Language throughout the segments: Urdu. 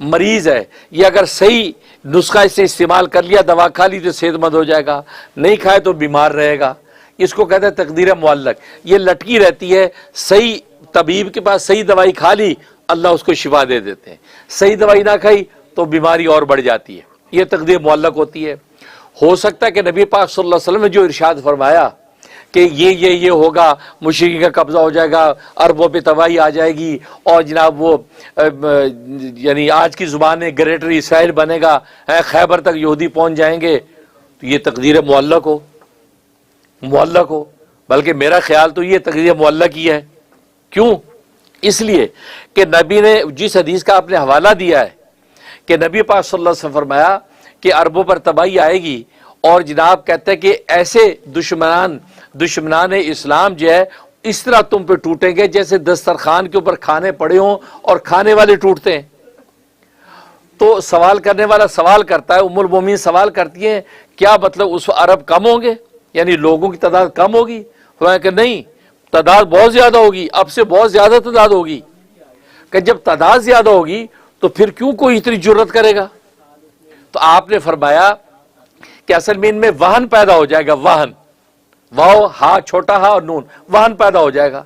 مریض ہے، یہ اگر صحیح نسخہ اس سے استعمال کر لیا، دوا کھا لی تو صحت مند ہو جائے گا، نہیں کھائے تو بیمار رہے گا. اس کو کہتے ہیں تقدیر معلق. یہ لٹکی رہتی ہے، صحیح طبیب کے پاس صحیح دوائی کھا لی اللہ اس کو شفا دے دیتے ہیں، صحیح دوائی نہ کھائی تو بیماری اور بڑھ جاتی ہے. یہ تقدیر معلق ہوتی ہے. ہو سکتا ہے کہ نبی پاک صلی اللہ علیہ وسلم نے جو ارشاد فرمایا کہ یہ ہوگا، مشرکین کا قبضہ ہو جائے گا، عربوں پہ تباہی آ جائے گی، اور جناب وہ یعنی آج کی زبان میں گریٹر اسرائیل بنے گا، خیبر تک یہودی پہنچ جائیں گے، تو یہ تقدیر معلق ہو. بلکہ میرا خیال تو یہ تقدیر معلق ہی ہے. کیوں؟ اس لیے کہ نبی نے جس حدیث کا آپ نے حوالہ دیا ہے کہ نبی پاک صلی اللہ علیہ وسلم فرمایا کہ عربوں پر تباہی آئے گی، اور جناب کہتے ہیں کہ ایسے دشمنان اسلام جو ہے اس طرح تم پہ ٹوٹیں گے جیسے دسترخوان کے اوپر کھانے پڑے ہوں اور کھانے والے ٹوٹتے ہیں. تو سوال کرنے والا سوال کرتا ہے، ام المومنین سوال کرتی ہیں کیا مطلب اس عرب کم ہوں گے، یعنی لوگوں کی تعداد کم ہوگی؟ فرمایا کہ نہیں، تعداد بہت زیادہ ہوگی، اب سے بہت زیادہ تعداد ہوگی. کہ جب تعداد زیادہ ہوگی تو پھر کیوں کوئی اتنی جرت کرے گا؟ تو آپ نے فرمایا کہ اصل میں ان میں وہن پیدا ہو جائے گا، وہن، واو ہا چھوٹا ہا اور نون، وہن پیدا ہو جائے گا.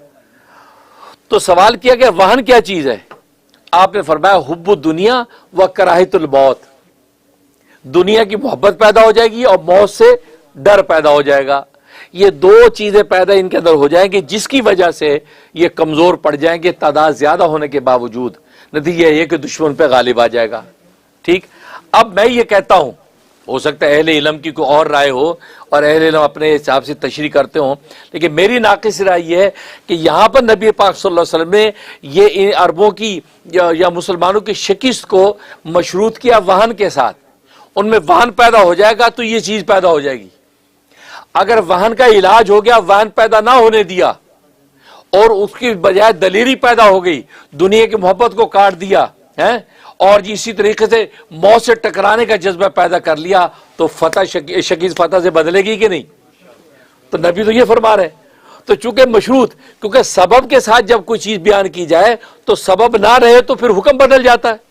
تو سوال کیا کہ وہن کیا چیز ہے؟ آپ نے فرمایا حب الدنیا و کراہت الموت. دنیا کی محبت پیدا ہو جائے گی اور موت سے ڈر پیدا ہو جائے گا. یہ دو چیزیں پیدا ان کے اندر ہو جائیں گی جس کی وجہ سے یہ کمزور پڑ جائیں گے تعداد زیادہ ہونے کے باوجود. نتیجہ یہ کہ دشمن پہ غالب آ جائے گا. ٹھیک، اب میں یہ کہتا ہوں، ہو سکتا ہے اہل علم کی کوئی اور رائے ہو اور اہل علم اپنے حساب سے تشریح کرتے ہوں، لیکن میری ناقص رائے یہ ہے کہ یہاں پر نبی پاک صلی اللہ علیہ وسلم نے یہ ان عربوں کی یا مسلمانوں کی شکست کو مشروط کیا وہن کے ساتھ. ان میں وہن پیدا ہو جائے گا تو یہ چیز پیدا ہو جائے گی. اگر وہن کا علاج ہو گیا، وہن پیدا نہ ہونے دیا اور اس کی بجائے دلیری پیدا ہو گئی، دنیا کی محبت کو کاٹ دیا ہے اور اسی طریقے سے موت سے ٹکرانے کا جذبہ پیدا کر لیا، تو فتح شکست فتح سے بدلے گی کہ نہیں؟ تو نبی تو یہ فرما رہے. تو چونکہ مشروط، کیونکہ سبب کے ساتھ جب کوئی چیز بیان کی جائے تو سبب نہ رہے تو پھر حکم بدل جاتا ہے.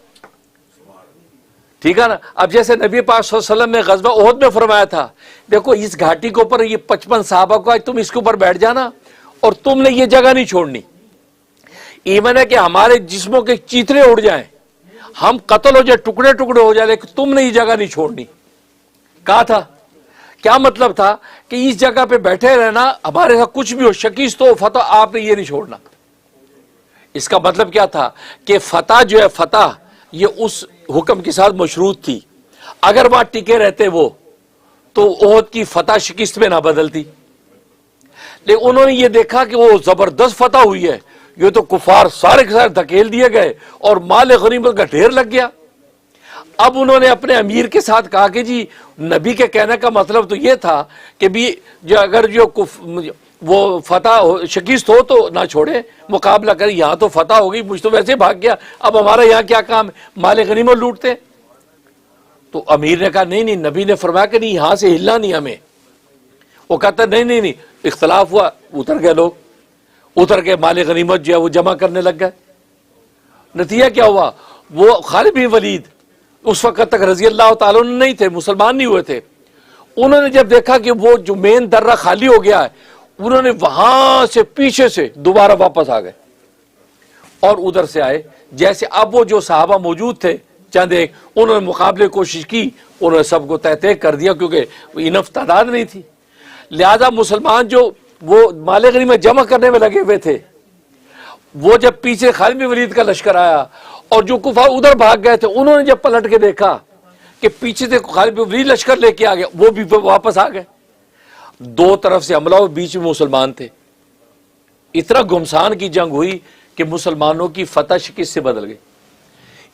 ٹھیک ہے نا؟ اب جیسے نبی پاک صلی اللہ علیہ وسلم نے غزوہ احد میں فرمایا تھا، دیکھو اس گھاٹی کے اوپر یہ 55 صحابہ کو، تم اس کے اوپر بیٹھ جانا اور تم نے یہ جگہ نہیں چھوڑنی. ایون ہے کہ ہمارے جسموں کے چیترے اڑ جائیں، ہم قتل ہو جائے، ٹکڑے ٹکڑے ہو جائے، لیکن تم نے یہ جگہ نہیں چھوڑنی. کہا تھا، کیا مطلب تھا کہ اس جگہ پہ بیٹھے رہنا، ہمارے ساتھ کچھ بھی ہو، شکست ہو فتح، آپ نے یہ نہیں چھوڑنا. اس کا مطلب کیا تھا کہ فتح جو ہے، فتح یہ اس حکم کے ساتھ مشروط تھی. اگر وہاں ٹکے رہتے وہ تو احد کی فتح شکست میں نہ بدلتی. لیکن انہوں نے یہ دیکھا کہ وہ زبردست فتح ہوئی ہے، یہ تو کفار سارے کے سارے دھکیل دیے گئے اور مال غنیمت کا ڈھیر لگ گیا. اب انہوں نے اپنے امیر کے ساتھ کہا کہ جی نبی کے کہنے کا مطلب تو یہ تھا کہ بھی جو اگر وہ فتح شکست ہو تو نہ چھوڑے، مقابلہ کرے. یہاں تو فتح ہو گئی، مجھ تو ویسے بھاگ گیا، اب ہمارا یہاں کیا کام ہے، مال غنیمت لوٹتے. تو امیر نے کہا نہیں، نبی نے فرمایا کہ نہیں، یہاں سے ہلنا نہیں ہمیں. وہ کہتا نہیں، اختلاف ہوا، اتر گئے لوگ، اتر کے مال غنیمت جو ہے وہ جمع کرنے لگ گئے. نتیجہ کیا ہوا؟ وہ خالد بن ولید اس وقت تک رضی اللہ تعالیٰ عنہ نہیں تھے، مسلمان نہیں ہوئے تھے. انہوں نے جب دیکھا کہ وہ جو مین درہ خالی ہو گیا ہے، انہوں نے وہاں سے پیچھے سے دوبارہ واپس آ گئے اور ادھر سے آئے. جیسے اب وہ جو صحابہ موجود تھے چند ایک، انہوں نے مقابلے کی کوشش کی، انہوں نے سب کو تہہ کر دیا کیونکہ انف تعداد نہیں تھی. لہذا مسلمان جو وہ مال غنیمت جمع کرنے میں لگے ہوئے تھے، وہ جب پیچھے خالد بن ولید کا لشکر آیا اور جو کفار ادھر بھاگ گئے تھے، انہوں نے جب پلٹ کے دیکھا کہ پیچھے سے خالد بن ولید لشکر لے کے آ گیا، وہ بھی واپس آ گئے. دو طرف سے حملہ اور بیچ میں مسلمان تھے. اتنا گھمسان کی جنگ ہوئی کہ مسلمانوں کی فتح شکست سے بدل گئی.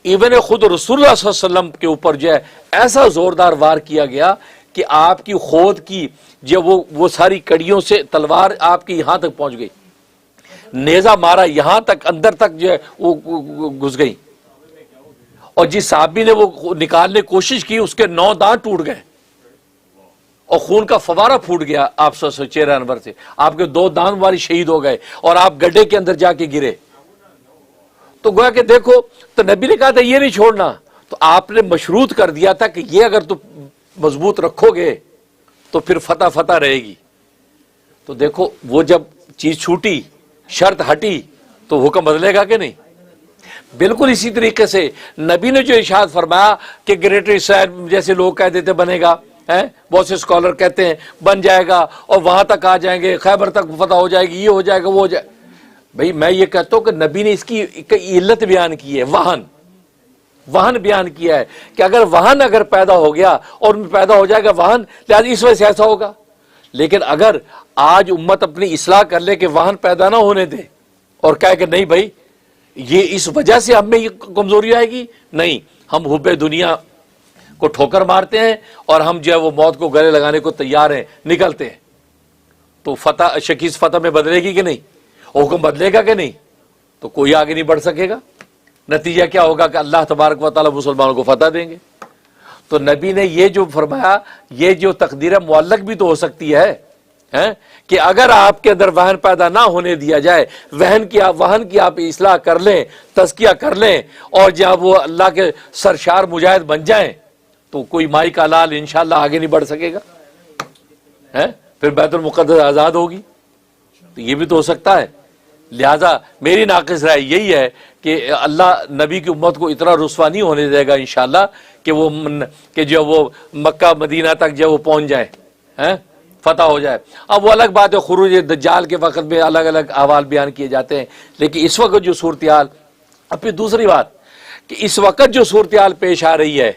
ایون خود رسول اللہ صلی اللہ علیہ وسلم کے اوپر جو ہے ایسا زوردار وار کیا گیا کہ آپ کی خود کی جو وہ ساری کڑیوں سے تلوار آپ کی یہاں تک پہنچ گئی، نیزہ مارا یہاں تک، اندر تک جو ہے وہ گھس گئی. اور جس صحابی نے وہ نکالنے کی کوشش کی، اس کے 9 دانت ٹوٹ گئے اور خون کا فوارہ پھوٹ گیا آپ چہرہ انور سے. آپ کے 2 دانت والی شہید ہو گئے اور آپ گڈھے کے اندر جا کے گرے. تو گویا کہ دیکھو، تو نبی نے کہا تھا یہ نہیں چھوڑنا، تو آپ نے مشروط کر دیا تھا کہ یہ اگر تم مضبوط رکھو گے تو پھر فتح فتح رہے گی. تو دیکھو وہ جب چیز چھوٹی، شرط ہٹی، تو حکم بدلے گا کہ نہیں؟ بالکل اسی طریقے سے نبی نے جو ارشاد فرمایا کہ گریٹر اسرائیل جیسے لوگ کہہ دیتے بنے گا، بہت سے اسکالر کہتے ہیں بن جائے گا اور وہاں تک آ جائیں گے، خیبر تک فتح ہو جائے گی، یہ ہو جائے گا، وہ ہو جائے. بھئی میں یہ کہتا ہوں کہ نبی نے اس کی علت بیان کی ہے، وہن بیان کیا ہے کہ اگر وہن اگر پیدا ہو گیا اور پیدا ہو جائے گا وہن، لہٰذا اس وجہ سے ایسا ہوگا. لیکن اگر آج امت اپنی اصلاح کر لے کہ وہن پیدا نہ ہونے دے اور کہے کہ نہیں بھائی یہ اس وجہ سے ہم میں یہ کمزوری آئے گی، نہیں، ہم حب دنیا کو ٹھوکر مارتے ہیں اور ہم جو ہے وہ موت کو گلے لگانے کو تیار ہیں، نکلتے ہیں، تو فتح شکست فتح میں بدلے گی کہ نہیں؟ حکم بدلے گا کہ نہیں؟ تو کوئی آگے نہیں بڑھ سکے گا. نتیجہ کیا ہوگا کہ اللہ تبارک و تعالیٰ مسلمانوں کو فتح دیں گے. تو نبی نے یہ جو فرمایا، یہ جو تقدیر معلق بھی تو ہو سکتی ہے کہ اگر آپ کے اندر وہن پیدا نہ ہونے دیا جائے، وہن کی آپ اصلاح کر لیں، تزکیہ کر لیں، اور جب وہ اللہ کے سرشار مجاہد بن جائیں تو کوئی مائی کا لال انشاءاللہ آگے نہیں بڑھ سکے گا. پھر بیت المقدس آزاد ہوگی، تو یہ بھی تو ہو سکتا ہے. لہذا میری ناقص رائے یہی ہے کہ اللہ نبی کی امت کو اتنا رسوا نہیں ہونے دے گا انشاءاللہ کہ جو وہ مکہ مدینہ تک جو وہ پہنچ جائے، فتح ہو جائے. اب وہ الگ بات ہے، خروج دجال کے وقت میں الگ الگ احوال بیان کیے جاتے ہیں، لیکن اس وقت جو صورتحال، اب پھر دوسری بات کہ اس وقت جو صورتحال پیش آ رہی ہے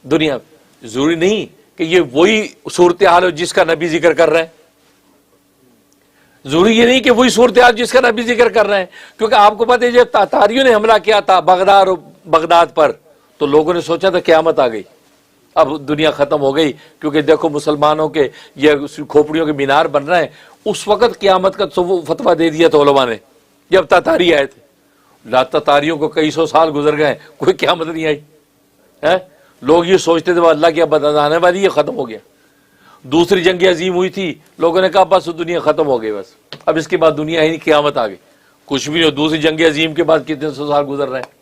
دنیا، ضروری نہیں کہ یہ وہی صورتحال ہو جس کا نبی ذکر کر رہے ہیں. ضروری یہ نہیں کہ وہی صورتحال جس کا نبی ذکر کر رہے ہیں، کیونکہ آپ کو پتہ ہے جب تاتاریوں نے حملہ کیا تھا بغداد پر تو لوگوں نے سوچا تھا قیامت آ گئی، اب دنیا ختم ہو گئی، کیونکہ دیکھو مسلمانوں کے یہ کھوپڑیوں کے مینار بن رہے ہیں. اس وقت قیامت کا فتویٰ دے دیا تھا علماء نے جب تاتاری آئے تھے. تاتاریوں کو کئی سو سال گزر گئے، کوئی قیامت نہیں آئی. لوگ یہ سوچتے تھے اللہ کی اب آنے والی، یہ ختم ہو گیا. دوسری جنگ عظیم ہوئی تھی، لوگوں نے کہا بس دنیا ختم ہو گئی، بس اب اس کے بعد دنیا ہی نہیں، قیامت آ گئی. کچھ بھی نہیں. دوسری جنگ عظیم کے بعد کتنے سو سال گزر رہے ہیں.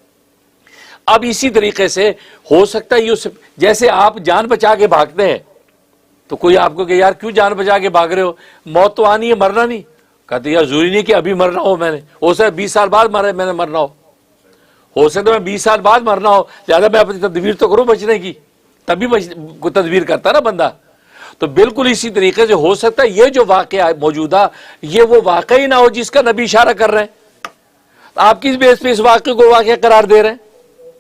اب اسی طریقے سے ہو سکتا ہے یہ جیسے آپ جان بچا کے بھاگتے ہیں تو کوئی آپ کو کہ یار کیوں جان بچا کے بھاگ رہے ہو، موت تو آنی ہے، مرنا نہیں. کہتے یار ضروری نہیں کہ ابھی مرنا ہو، میں نے ہو سکتا ہے 20 سال بعد میں نے مرنا ہو سکتا ہے میں 20 سال بعد مرنا ہو، لہٰذا میں اپنی تدبیر تو کروں بچنے کی، تبھی کوئی تدبیر کرتا نا بندہ. تو بالکل اسی طریقے سے ہو سکتا ہے یہ جو واقعہ موجودہ یہ وہ واقعہ ہی نہ ہو جس کا نبی اشارہ کر رہے ہیں. آپ کس بیس پہ اس واقعے کو واقعہ قرار دے رہے ہیں؟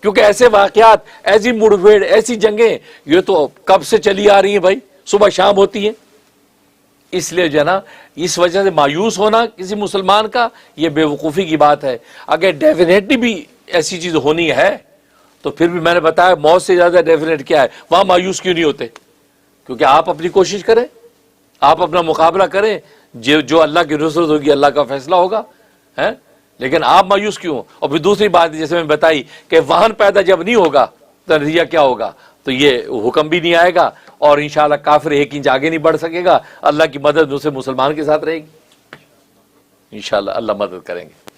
کیونکہ ایسے واقعات، ایسی مڑبھیڑ، ایسی جنگیں یہ تو کب سے چلی آ رہی ہیں بھائی، صبح شام ہوتی ہیں. اس لیے جو ہے نا اس وجہ سے مایوس ہونا کسی مسلمان کا یہ بے وقوفی کی بات ہے. اگر ڈیفینیٹلی بھی ایسی چیز ہونی ہے تو پھر بھی میں نے بتایا موت سے زیادہ ڈیفینیٹ کیا ہے، وہاں مایوس کیوں نہیں ہوتے؟ کیونکہ آپ اپنی کوشش کریں، آپ اپنا مقابلہ کریں، جو اللہ کی نصرت ہوگی اللہ کا فیصلہ ہوگا. لیکن آپ مایوس کیوں؟ اور پھر دوسری بات جیسے میں بتائی کہ وہن پیدا جب نہیں ہوگا تو نتیجہ کیا ہوگا؟ تو یہ حکم بھی نہیں آئے گا اور انشاءاللہ کافر ایک انچ آگے نہیں بڑھ سکے گا. اللہ کی مدد اسے مسلمان کے ساتھ رہے گی انشاءاللہ، اللہ مدد کریں گے.